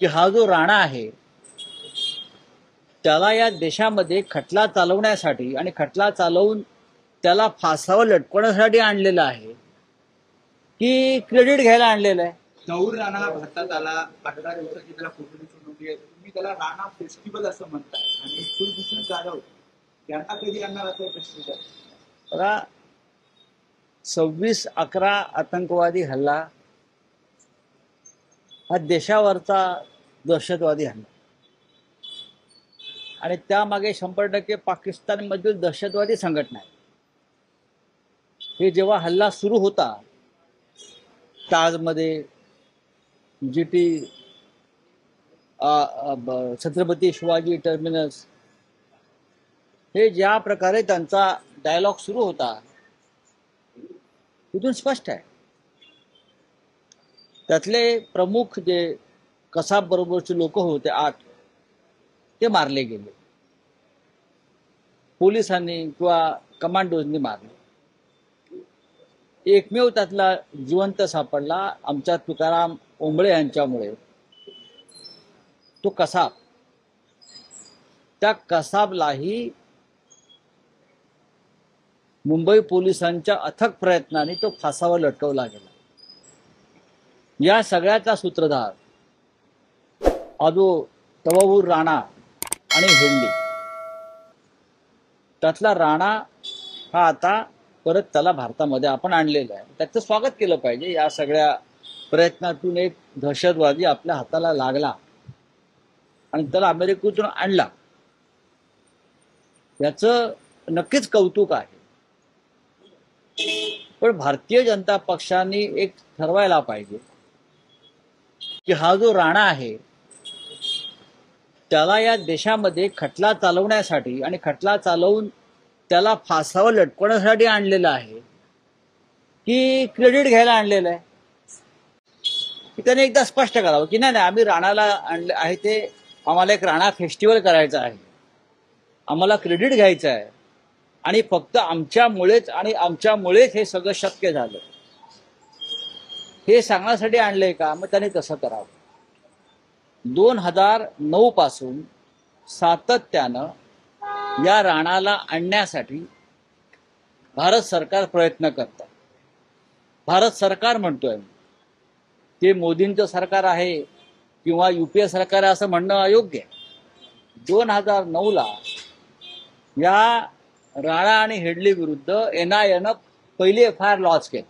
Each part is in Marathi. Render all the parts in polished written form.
की हा जो राणा आहे त्याला या देशामध्ये खटला चालवण्यासाठी आणि खटला चालवून त्याला फासावर लटकवण्यासाठी आणलेलं आहे की क्रेडिट घ्यायला आणलेलं आहे. गौर राणा भारतात आला 18 दिवसाची त्याला कोठडीची नोंदी आहे. तुम्ही त्याला राणा फेस्टिवल असं म्हणताय आणि कुलभूषण जाधव यांना कधी आणणार असं प्रश्न विचारतो. बघा, 26/11 आतंकवादी हल्ला हा देशावरचा दहशतवादी हल्ला आणि त्यामागे 100% पाकिस्तानमधील दहशतवादी संघटना आहे. हे जेव्हा हल्ला सुरू होता ताजमध्ये जीटी छत्रपती शिवाजी टर्मिनस हे ज्या प्रकारे त्यांचा डायलॉग सुरू होता तिथून स्पष्ट आहे त्यातले प्रमुख जे कसाब बरोबरचे लोक होते 8 ते मारले गेले, पोलिसांनी किंवा कमांडोजनी मारले. एकमेव त्यातला जिवंत सापडला आमच्या तुकाराम ओंबळे यांच्यामुळे, तो कसाब. त्या कसाबलाही मुंबई पोलिसांच्या अथक प्रयत्नाने तो फासावर लटकवला गेला. या सगळ्याचा सूत्रधार अजो तवावूर राणा आणि हेंडी. त्यातला राणा हा आता परत त्याला भारतामध्ये आपण आणलेला आहे. त्याचं स्वागत केलं पाहिजे. या सगळ्या प्रयत्नातून एक दहशतवादी आपल्या हाताला लागला आणि त्याला अमेरिकेतून आणला, याचं नक्कीच कौतुक आहे. पण भारतीय जनता पक्षाने एक ठरवायला पाहिजे की हा जो राणा आहे त्याला या देशामध्ये खटला चालवण्यासाठी आणि खटला चालवून त्याला फासावर लटकवण्यासाठी आणलेलं आहे की क्रेडिट घ्यायला आणलेलं आहे. की त्याने एकदा स्पष्ट करावं की नाही आम्ही राणाला आणले आहे, ते आम्हाला एक राणा फेस्टिवल करायचा आहे, आम्हाला क्रेडिट घ्यायचं आहे आणि फक्त आमच्यामुळेच हे सगळं शक्य झालं हे सांगण्यासाठी आणलंय का. मग त्याने तसं करावं. 2009 पासून सातत्यानं या राणाला आणण्यासाठी भारत सरकार प्रयत्न करतात. भारत सरकार म्हणतोय, ते मोदींचं सरकार आहे किंवा युपीए सरकार आहे असं म्हणणं अयोग्य आहे. 2009ला या राणा आणि हेडली विरुद्ध NIAनं पहिली FIR लॉन्च केली.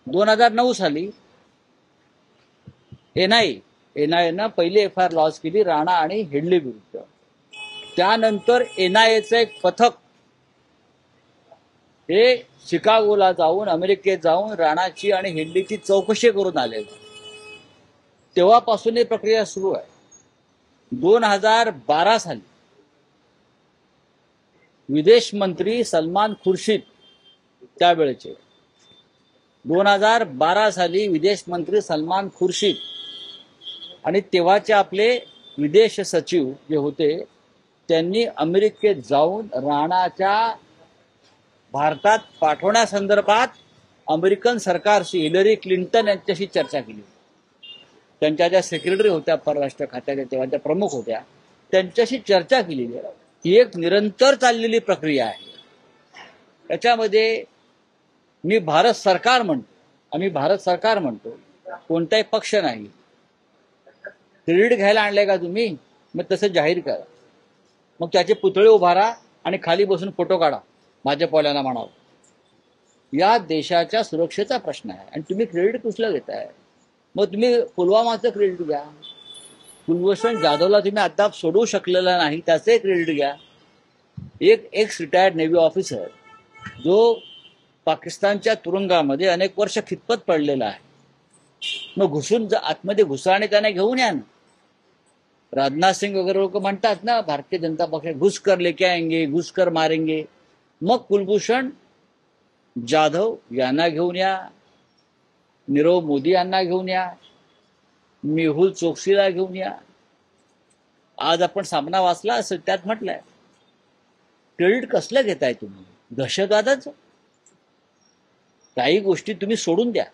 2009 साली NIAनं पहिली FIR लॉन्च केली राणा आणि हेडली विरुद्ध. त्यानंतर NIAचं एक पथक हे शिकागोला जाऊन, अमेरिकेत जाऊन राणाची आणि हेडलीची चौकशी करून आलेली. तेव्हापासून ही प्रक्रिया सुरू आहे. 2012 साली विदेश मंत्री सलमान खुर्शीद त्यावेळेचे 2012 साली विदेश मंत्री सलमान खुर्शीद आणि तेव्हाचे आपले विदेश सचिव जे होते त्यांनी अमेरिकेत जाऊन राणाच्या भारतात पाठवण्यासंदर्भात अमेरिकन सरकारशी हिलरी क्लिंटन यांच्याशी चर्चा केली. त्यांच्या ज्या सेक्रेटरी होत्या परराष्ट्र खात्याच्या तेव्हा त्या प्रमुख होत्या त्यांच्याशी चर्चा केलेली आहे. ही एक निरंतर चाललेली प्रक्रिया आहे. त्याच्यामध्ये मी भारत सरकार म्हणतो, आम्ही भारत सरकार म्हणतो, कोणताही पक्ष नाही. क्रेडिट घ्यायला आणलंय का तुम्ही, मग तसं जाहीर करा. मग त्याचे पुतळे उभारा आणि खाली बसून फोटो काढा, भाजपवाल्यांना म्हणावं. या देशाच्या सुरक्षेचा प्रश्न आहे आणि तुम्ही क्रेडिट कुठलं घेताय. मग तुम्ही पुलवामाचं क्रेडिट घ्या. कुलभूषण जाधवला तुम्ही अद्याप सोडवू शकलेला नाही, त्याचे क्रेडिट घ्या. एक एक्स रिटायर्ड नेव्ही ऑफिसर जो पाकिस्तानच्या तुरुंगामध्ये अनेक वर्ष खितपत पडलेला आहे, मग घुसून आतमध्ये घुसा आणि त्याने घेऊन या ना. राजनाथ सिंग वगैरे लोक म्हणतात ना भारतीय जनता पक्ष घुस कर लेके आएंगे, घुस कर मारेंगे. मग कुलभूषण जाधव यांना घेऊन या, नीरव मोदी यांना घेऊन या, मेहुल चोक्सीला घेऊन या. आज आपण सामना वाचला असेल, त्यात म्हटलंय क्रेडिट कसलं घेताय तुम्ही, दहशतवादाचं. काही गोष्टी तुम्ही सोडून द्या.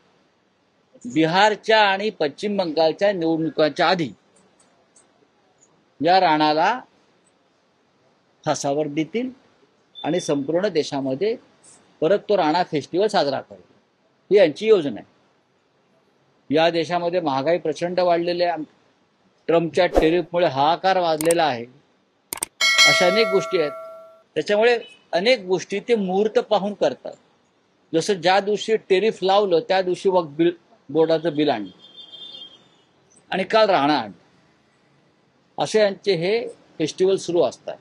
बिहारच्या आणि पश्चिम बंगालच्या निवडणुकांच्या आधी या राणाला फासावर देतील आणि संपूर्ण देशामध्ये परत तो राणा फेस्टिवल साजरा करेल, ही यांची योजना आहे. या देशामध्ये महागाई प्रचंड वाढलेली आहे, ट्रम्पच्या टेरिफमुळे हाहाकार वाजलेला आहे, अशा अनेक गोष्टी आहेत. त्याच्यामुळे अनेक गोष्टी ते मुहूर्त पाहून करतात. जसं ज्या दिवशी टेरिफ लावलं त्या दिवशी वक्फ बोर्डाचं बिल आणलं आणि काल राणा आणलं, असे यांचे हे फेस्टिवल सुरू असतात.